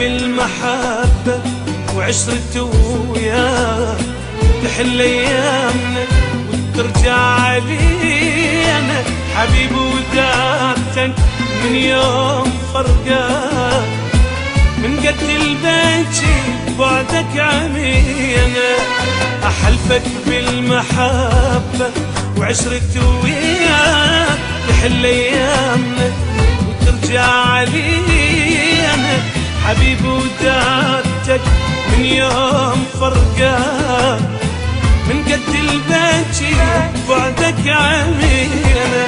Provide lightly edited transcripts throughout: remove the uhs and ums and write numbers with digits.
بالمحبة وعشرته وياه تحل ايامنا وترجع علينا حبيبي وداعتك من يوم فرقاك من قد البكي بعدك عمينا احلفك بالمحبة وعشرته وياك تحل ايامنا وترجع علينا حبيبي وداعتك من يوم فرقاك من قد البكي بعدك عمينا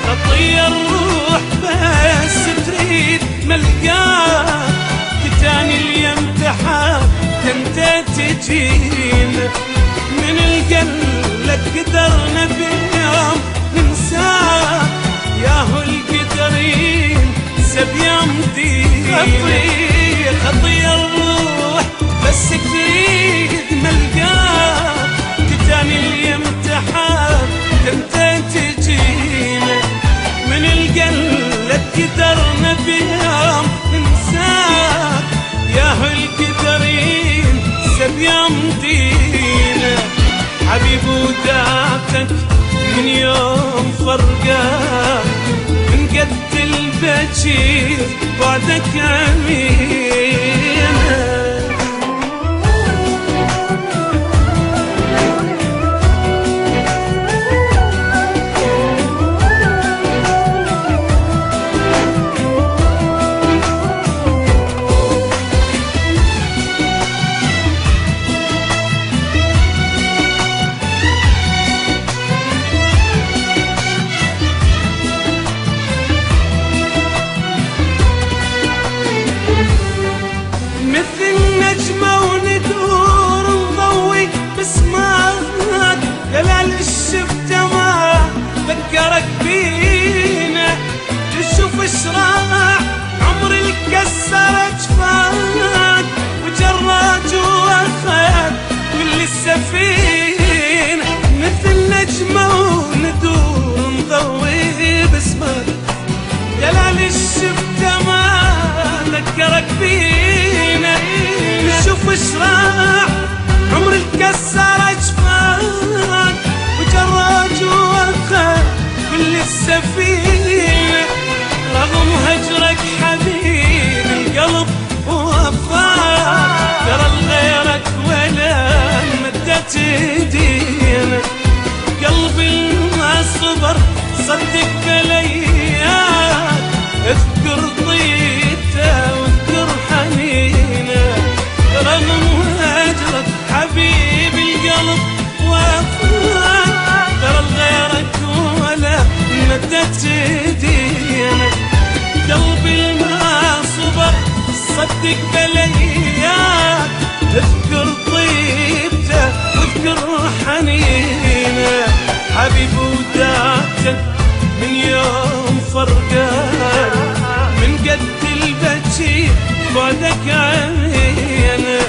تطير الروح بس تريد ملقاك تاني اليم تحاب انت تجينا من القلب قدرنا بيوم ننساك ياهو القدرين سب يمدينا خطير الروح بس تريد ملقاك تاني اليم تحاب انت تجينا من القلب قدرنا بيوم ننساك ياهو القدرين سب يمدينا حبيبي وداعتك من يوم فرقاك من قد البكي بعدك عمينا فكرك بينا تشوف اشراع عمر الكسر جفاك وجرى جوا خير كل السفينة مثل نجمة وندور نضوي باسمك جلال الشفته ما فكرك بينا تشوف اشراع عمر الكسر جفاك وجرى جوا كل السفينة رغم هجرك حبيب القلب ووفاك ترى لغيرك ولا مدت ايدينا قلبي ما صبر صدق بلياك اذكر طيبته واذكر حنينه رغم هجرك حبيب القلب ووفاك ترى لغيرك ولا مدت ايدينا قلبي ما صبر صدق بلياك اذكر طيبته واذكر حنينه حبيبي وداعتك من يوم فرقاك من قد البكي بعدك عمينا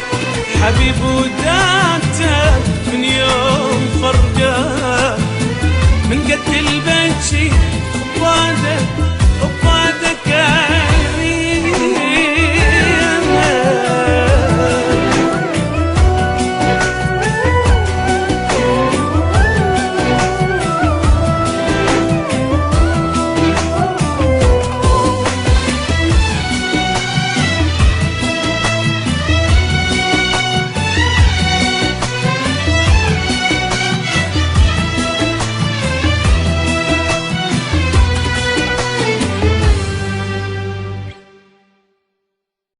حبيبي